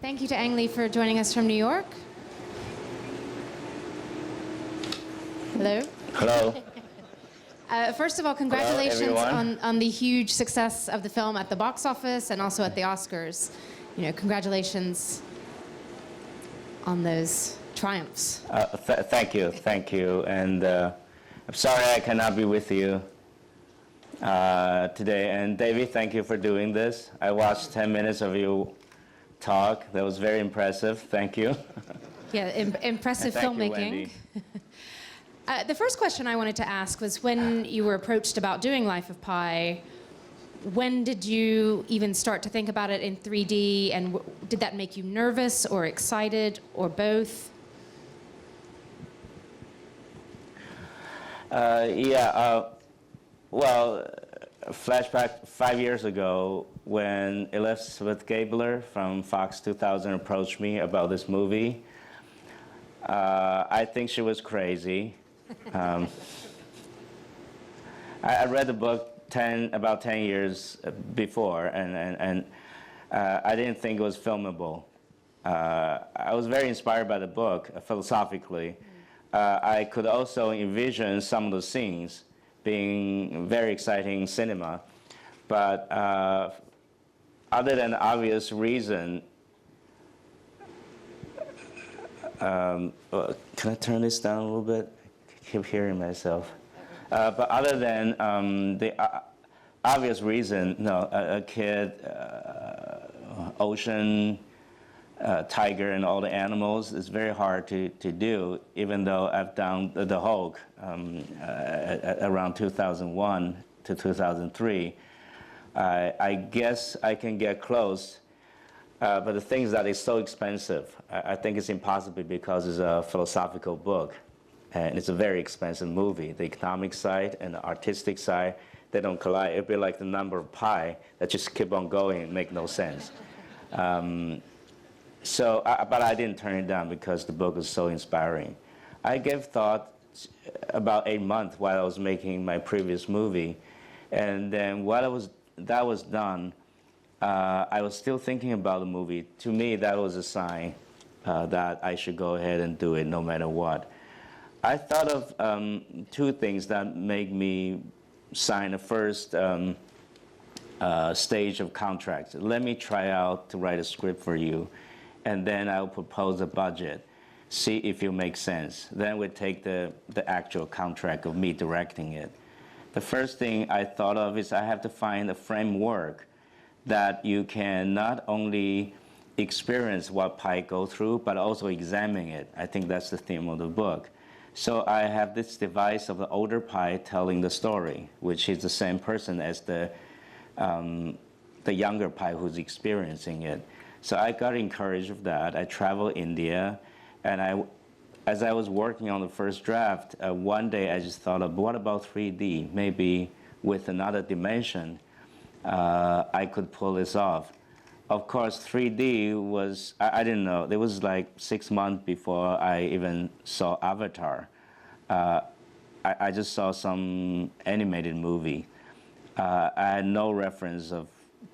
Thank you to Ang Lee for joining us from New York. Hello. Hello. First of all, congratulations everyone. on the huge success of the film at the box office and also at the Oscars. You know, congratulations on those triumphs. Thank you. And I'm sorry I cannot be with you today. And David, thank you for doing this. I watched 10 minutes of you talk. That was very impressive. Thank you. Yeah, impressive Thank you, filmmaking. Wendy. The first question I wanted to ask was when you were approached about doing Life of Pi, when did you even start to think about it in 3D, and did that make you nervous or excited or both? Well, flashback 5 years ago when Elizabeth Gabler from Fox 2000 approached me about this movie. I think she was crazy. I read the book about 10 years before, and I didn't think it was filmable. I was very inspired by the book philosophically. I could also envision some of the scenes being very exciting cinema, but other than the obvious reason, can I turn this down a little bit? I keep hearing myself. But other than the obvious reason, no, a kid, ocean, tiger, and all the animals is very hard to do, even though I've done the Hulk around 2001 to 2003. I guess I can get close, but the thing is that it's so expensive. I think it's impossible because it's a philosophical book. And it's a very expensive movie. The economic side and the artistic side, they don't collide. It'd be like the number of pi that just keep on going and make no sense. But I didn't turn it down because the book was so inspiring. I gave thought about 8 months while I was making my previous movie. And then while that was done, I was still thinking about the movie. To me, that was a sign that I should go ahead and do it no matter what. I thought of two things that made me sign the first stage of contract. Let me try out to write a script for you, and then I'll propose a budget, see if it makes sense. Then we take the actual contract of me directing it. The first thing I thought of is I have to find a framework that you can not only experience what Pi go through, but also examine it. I think that's the theme of the book. So I have this device of the older Pi telling the story, which is the same person as the younger Pi who's experiencing it. So I got encouraged of that. I traveled India, and as I was working on the first draft, one day I just thought of, what about 3D? Maybe with another dimension, I could pull this off. Of course, 3D was, I didn't know. It was like 6 months before I even saw Avatar. I just saw some animated movie. I had no reference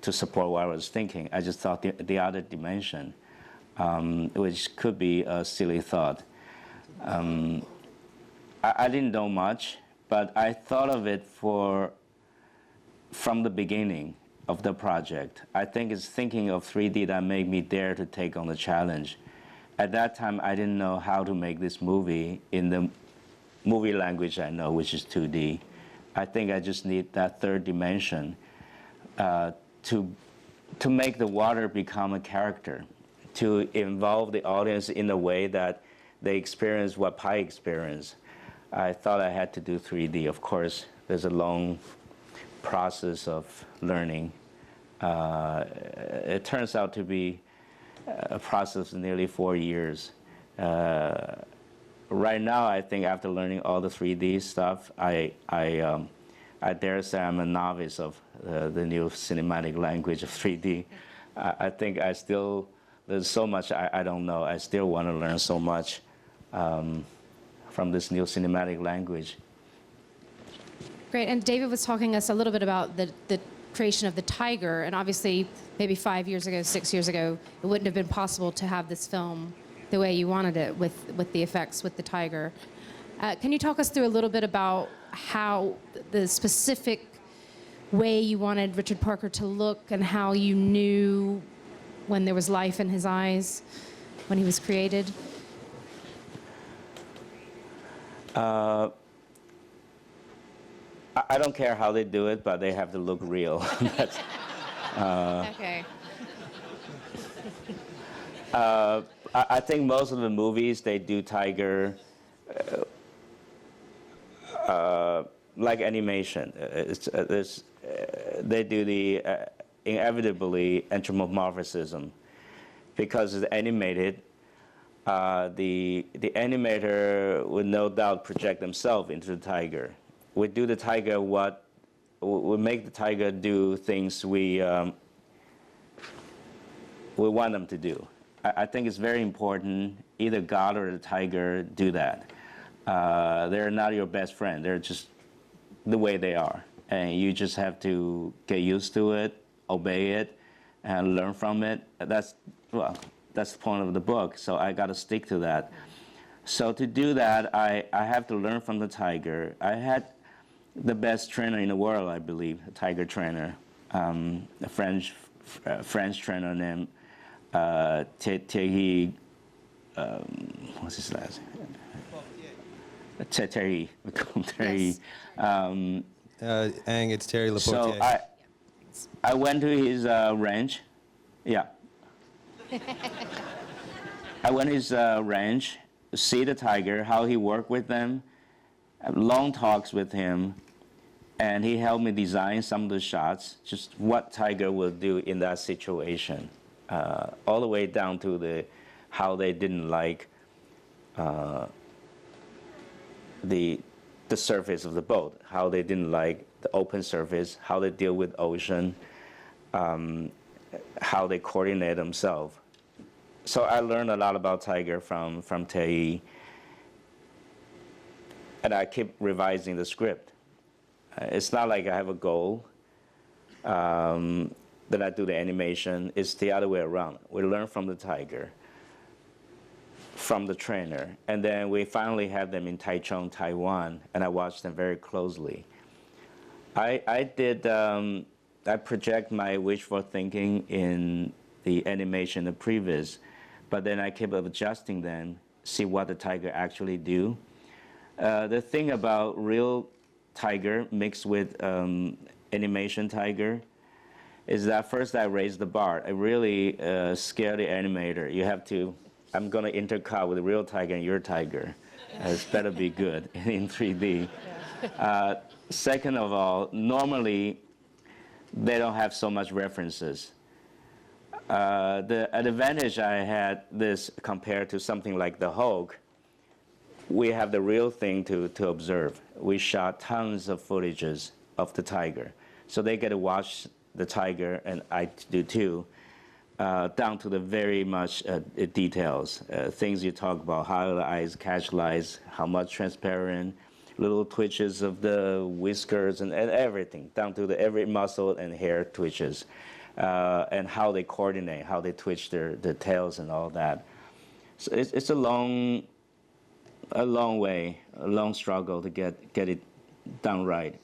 to support what I was thinking. I just thought the other dimension, which could be a silly thought. I didn't know much, but I thought of it from the beginning of the project. I think it's thinking of 3D that made me dare to take on the challenge. At that time, I didn't know how to make this movie in the movie language I know, which is 2D. I think I just need that third dimension to make the water become a character, to involve the audience in a way that they experience what Pi experienced. I thought I had to do 3D. Of course, there's a long process of learning. It turns out to be a process of nearly 4 years. Right now, I think after learning all the 3D stuff, I dare say I'm a novice of the new cinematic language of 3D. I think there's so much I don't know. I still want to learn so much from this new cinematic language. Great, and David was talking us a little bit about the creation of the tiger, and obviously maybe 5 years ago, 6 years ago, it wouldn't have been possible to have this film the way you wanted it with the effects with the tiger. Can you talk us through a little bit about how the specific way you wanted Richard Parker to look and how you knew when there was life in his eyes when he was created? I don't care how they do it, but they have to look real. That's, Okay. I think most of the movies, they do tiger like animation. They do the inevitably anthropomorphism. Because it's animated, the animator would no doubt project themselves into the tiger. We do the tiger we make the tiger do things we want them to do. I think it's very important, either God or the tiger do that. They're not your best friend. They're just the way they are. And you just have to get used to it, obey it, and learn from it. That's the point of the book, so I got to stick to that. So to do that, I have to learn from the tiger. I had the best trainer in the world, I believe, a tiger trainer, a French trainer named Thierry, what's his last name? Thierry. Yes. Ang, it's Terry Laportier. So I went to his ranch. Yeah. I went to his ranch, see the tiger, how he worked with them, have long talks with him, and he helped me design some of the shots, just what tiger will do in that situation, all the way down to how they didn't like the surface of the boat, how they didn't like the open surface, how they deal with ocean, how they coordinate themselves. So I learned a lot about tiger from Thierry, and I keep revising the script. It's not like I have a goal, then I do the animation. It's the other way around. We learn from the tiger, from the trainer, and then we finally have them in Taichung, Taiwan, and I watched them very closely. I project my wishful thinking in the animation, the previs, but then I keep adjusting them, see what the tiger actually do. The thing about real tiger mixed with animation tiger is that first I raised the bar. I really scare the animator. You have to, I'm gonna intercut with the real tiger and your tiger. It's better be good in 3D. Second of all, normally they don't have so much references. The advantage I had this compared to something like the Hulk, we have the real thing to observe. We shot tons of footages of the tiger. So they get to watch the tiger, and I do too, down to the very much details. Things you talk about, how the eyes catch lights, how much transparent, little twitches of the whiskers and everything, down to every muscle and hair twitches, and how they coordinate, how they twitch their tails and all that. So it's a long way, a long struggle to get it done right.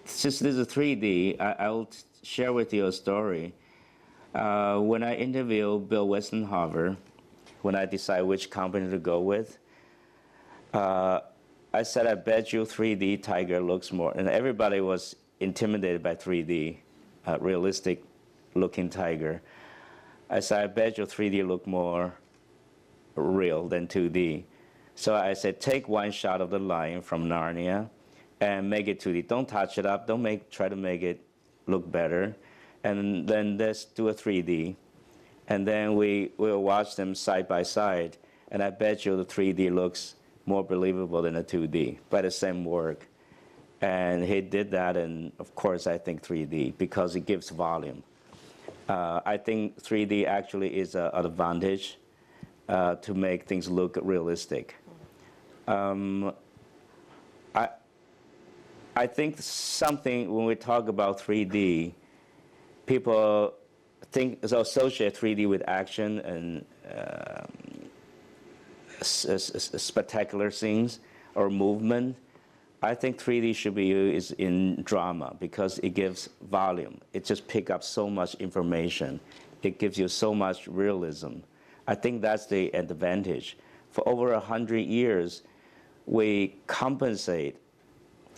Since this is 3D, I'll share with you a story. When I interviewed Bill Westenhofer, when I decide which company to go with, I said, I bet you 3D tiger looks more, and everybody was intimidated by 3D, realistic looking tiger. I said, I bet you 3D look more real than 2D. So I said, take one shot of the lion from Narnia and make it 2D. Don't touch it up. Don't try to make it look better. And then let's do a 3D. And then we'll watch them side by side. And I bet you the 3D looks more believable than the 2D by the same work. And he did that, and of course I think 3D because it gives volume. I think 3D actually is an advantage to make things look realistic. I I think something, when we talk about 3D, people associate 3D with action and spectacular scenes or movement. I think 3D should be used in drama because it gives volume. It just picks up so much information. It gives you so much realism. I think that's the advantage. For over 100 years, we compensate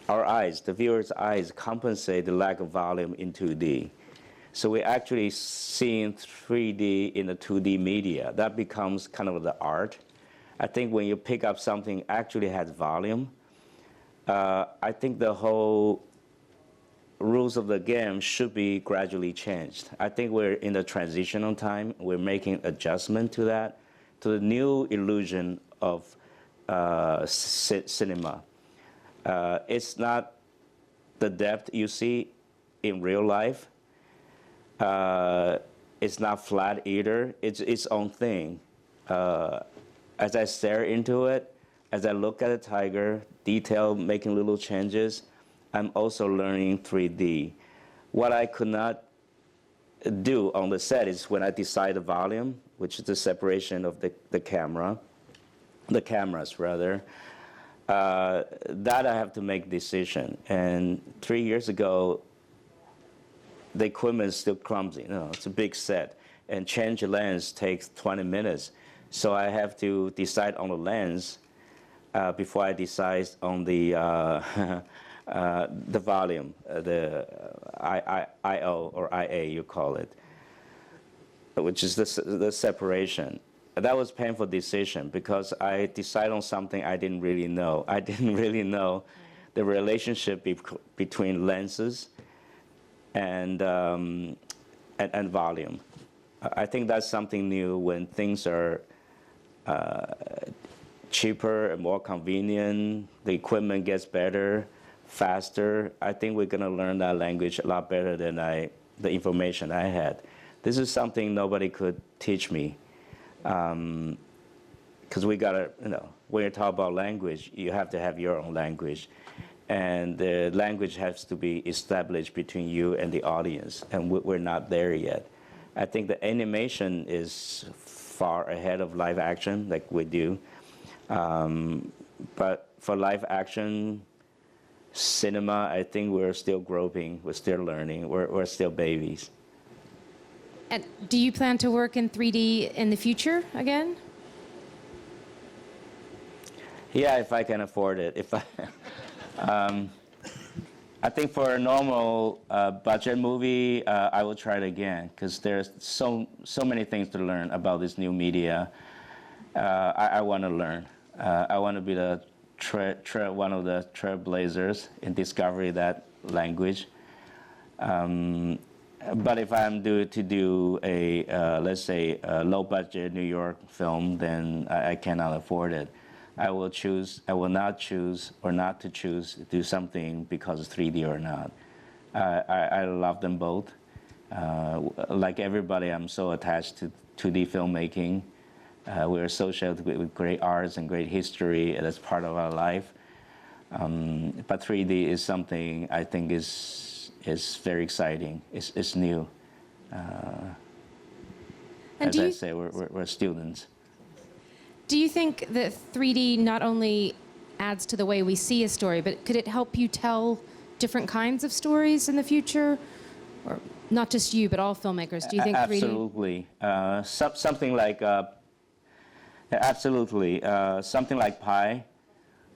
our eyes, the viewer's eyes compensate the lack of volume in 2D. So we're actually seeing 3D in the 2D media. That becomes kind of the art. I think when you pick up something actually has volume, I think the whole rules of the game should be gradually changed. I think we're in the transitional time. We're making adjustment to that, to the new illusion of cinema. It's not the depth you see in real life. It's not flat either. It's its own thing. As I stare into it, as I look at a tiger, detail, making little changes, I'm also learning 3D. What I could not do on the set is when I decide the volume, which is the separation of the cameras rather, that I have to make decision. And 3 years ago, the equipment is still clumsy. It's a big set, and change the lens takes 20 minutes. So I have to decide on the lens before I decide on the volume, the IO or IA, you call it, which is the separation. That was a painful decision because I decided on something I didn't really know. I didn't really know the relationship between lenses and volume. I think that's something new when things are cheaper and more convenient, the equipment gets better, faster. I think we're going to learn that language a lot better than the information I had. This is something nobody could teach me. Because we got to, when you talk about language, you have to have your own language. And the language has to be established between you and the audience, and we're not there yet. I think the animation is far ahead of live action, like we do. But for live action cinema, I think we're still groping, we're still learning, we're still babies. And do you plan to work in 3D in the future again? Yeah, if I can afford it. I think for a normal budget movie, I will try it again because there's so many things to learn about this new media. I want to learn. I want to be one of the trailblazers in discovering that language. But if I'm to do a, let's say, a low-budget New York film, then I cannot afford it. I will not choose to do something because it's 3D or not. I love them both. Like everybody, I'm so attached to 2D filmmaking. We're associated with great arts and great history, and that's part of our life. But 3D is something I think is very exciting. It's new. As I say, we're students. Do you think that 3D not only adds to the way we see a story, but could it help you tell different kinds of stories in the future? Or not just you, but all filmmakers. Do you think 3D? Absolutely. Something like, absolutely. Something like Pi.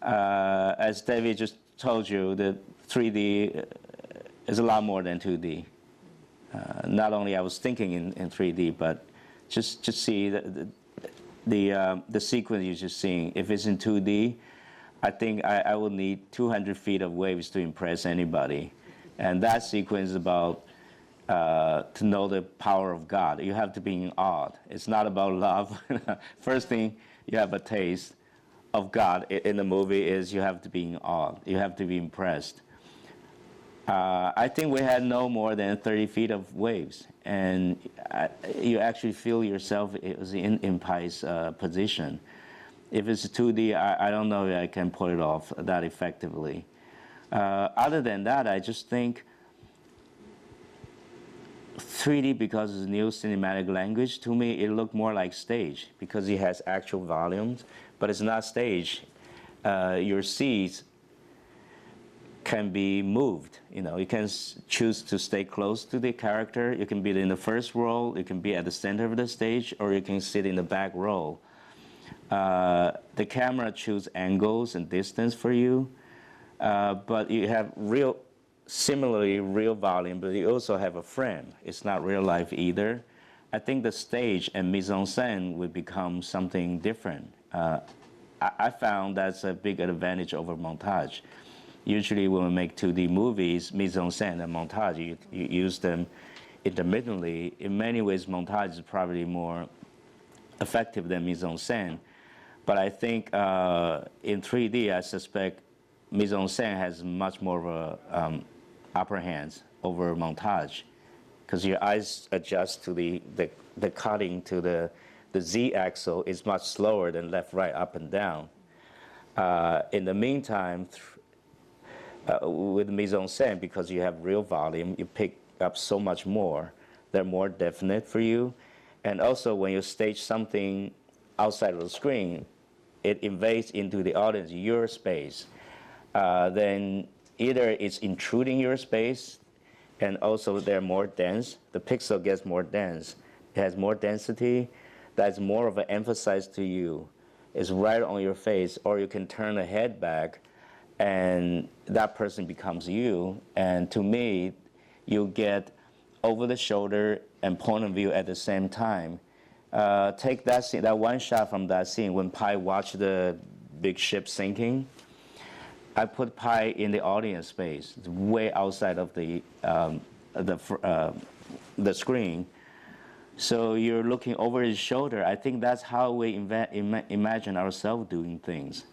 As David just told you, the 3D is a lot more than 2D. Not only I was thinking in 3D, but just see the sequence you're just seeing. If it's in 2D, I think I will need 200 feet of waves to impress anybody. And that sequence is about to know the power of God. You have to be in awe. It's not about love. First thing, you have a taste of God in the movie is you have to be in awe. You have to be impressed. I think we had no more than 30 feet of waves, and you actually feel yourself in Pai's position. If it's 2D, I don't know if I can pull it off that effectively. Other than that, I just think 3D, because it's new cinematic language, to me it looked more like stage because it has actual volumes, but it's not stage. Your seats can be moved. You can choose to stay close to the character. You can be in the first row, you can be at the center of the stage, or you can sit in the back row. The camera chooses angles and distance for you, but you have similarly real volume, but you also have a frame. It's not real life either. I think the stage and mise-en-scène would become something different. I found that's a big advantage over montage. Usually when we make 2D movies, mise-en-scène and montage, you use them intermittently. In many ways, montage is probably more effective than mise-en-scène. But I think in 3D, I suspect mise-en-scène has much more of a upper hand over montage, because your eyes adjust to the cutting to the Z-axis is much slower than left, right, up, and down. In the meantime, with mise-en-scène, because you have real volume, you pick up so much more. They're more definite for you. And also, when you stage something outside of the screen, it invades into the audience, your space. Then either it's intruding your space, and also they're more dense. The pixel gets more dense. It has more density. That's more of an emphasis to you. It's right on your face, or you can turn the head back, and that person becomes you. And to me, you get over the shoulder and point of view at the same time. Take that scene, that one shot from that scene when Pi watched the big ship sinking. I put Pi in the audience space, way outside of the screen. So you're looking over his shoulder. I think that's how we imagine ourselves doing things.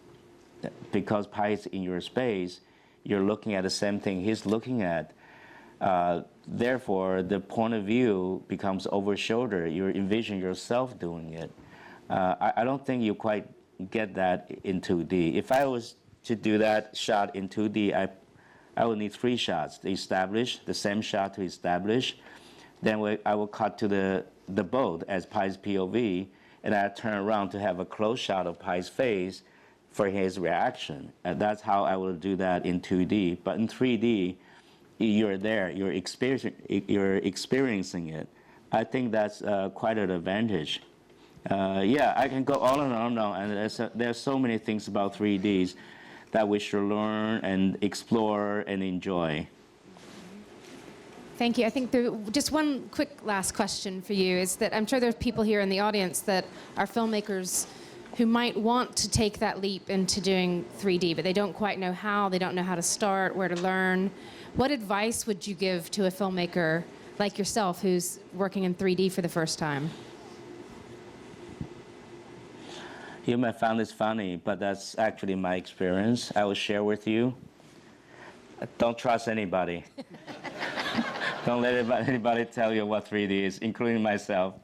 Because Pi is in your space, you're looking at the same thing he's looking at. Therefore, the point of view becomes over shoulder. You envision yourself doing it. I don't think you quite get that in 2D. If I was to do that shot in 2D, I would need 3 shots to establish, the same shot to establish. Then I will cut to the boat as Pi's POV, and I turn around to have a close shot of Pi's face for his reaction. And that's how I will do that in 2D. But in 3D, you're there, you're experiencing it. I think that's quite an advantage. Yeah, I can go on and on and on, and there's so many things about 3Ds that we should learn and explore and enjoy. Thank you. I think just one quick last question for you is that I'm sure there's people here in the audience that are filmmakers who might want to take that leap into doing 3D, but they don't quite know how, they don't know how to start, where to learn. What advice would you give to a filmmaker like yourself who's working in 3D for the first time? You might find this funny, but that's actually my experience. I will share with you. Don't trust anybody. Don't let anybody tell you what 3D is, including myself.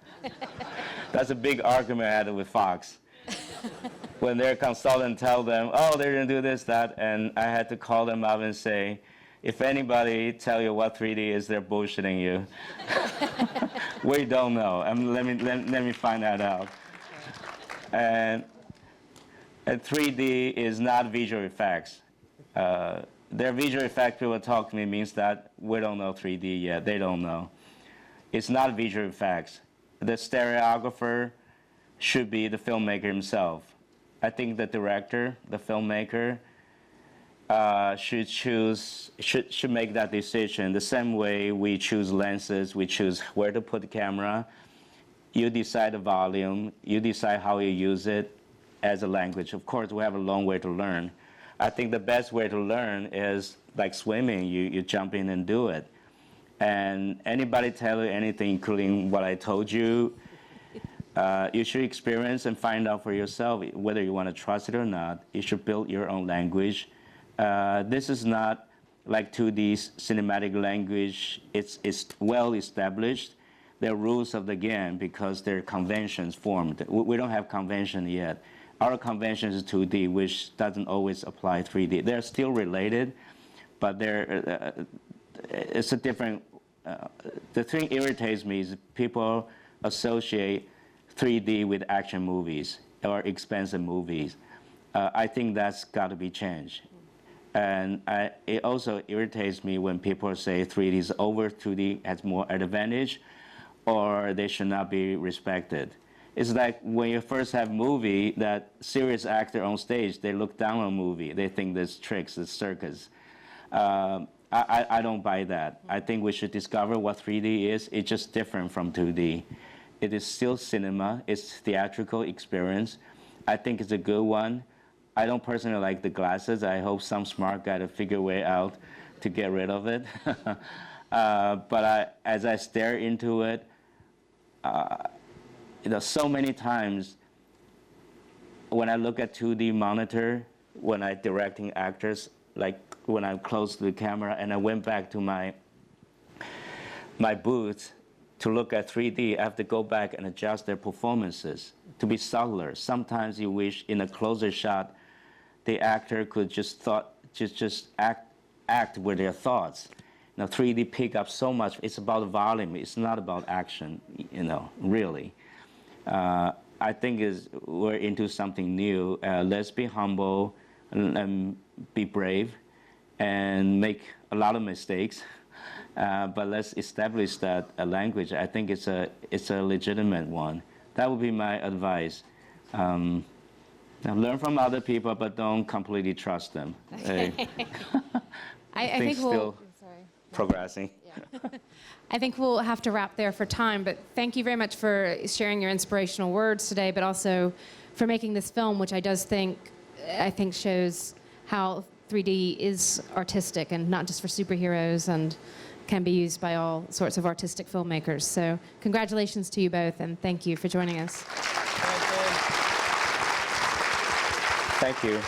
That's a big argument I had with Fox. When their consultant tell them, oh, they're going to do this, that, and I had to call them up and say, if anybody tell you what 3D is, they're bullshitting you. We don't know. Let me find that out. And 3D is not visual effects. Their visual effect people talk to me means that we don't know 3D yet. They don't know. It's not visual effects. The stereographer should be the filmmaker himself. I think the director, the filmmaker, should make that decision. The same way we choose lenses, we choose where to put the camera. You decide the volume, you decide how you use it as a language. Of course, we have a long way to learn. I think the best way to learn is like swimming. You jump in and do it. And anybody tell you anything, including what I told you, you should experience and find out for yourself whether you want to trust it or not. You should build your own language. This is not like 2D cinematic language. It's well established. There are rules of the game because there are conventions formed. We don't have convention yet. Our convention is 2D, which doesn't always apply 3D. They're still related, but it's a different. The thing irritates me is people associate 3D with action movies or expensive movies. I think that's got to be changed. And it also irritates me when people say 3D is over, 2D has more advantage, or they should not be respected. It's like when you first have movie, that serious actor on stage, they look down on movie. They think there's tricks, there's circus. I don't buy that. I think we should discover what 3D is. It's just different from 2D. It is still cinema. It's theatrical experience. I think it's a good one. I don't personally like the glasses. I hope some smart guy to figure a way out to get rid of it. But as I stare into it, so many times when I look at 2D monitor, when I directing actors, like when I'm close to the camera, and I went back to my booth to look at 3D, I have to go back and adjust their performances to be subtler. Sometimes you wish in a closer shot, the actor could just act with their thoughts. 3D pick up so much. It's about volume. It's not about action. Really. I think we're into something new. Let's be humble and be brave, and make a lot of mistakes. But let's establish that a language. I think it's a legitimate one. That would be my advice. Learn from other people, but don't completely trust them. I think still progressing. I think we'll have to wrap there for time, but thank you very much for sharing your inspirational words today, but also for making this film, which I think shows how 3D is artistic and not just for superheroes, and can be used by all sorts of artistic filmmakers. So congratulations to you both, and thank you for joining us. Thank you.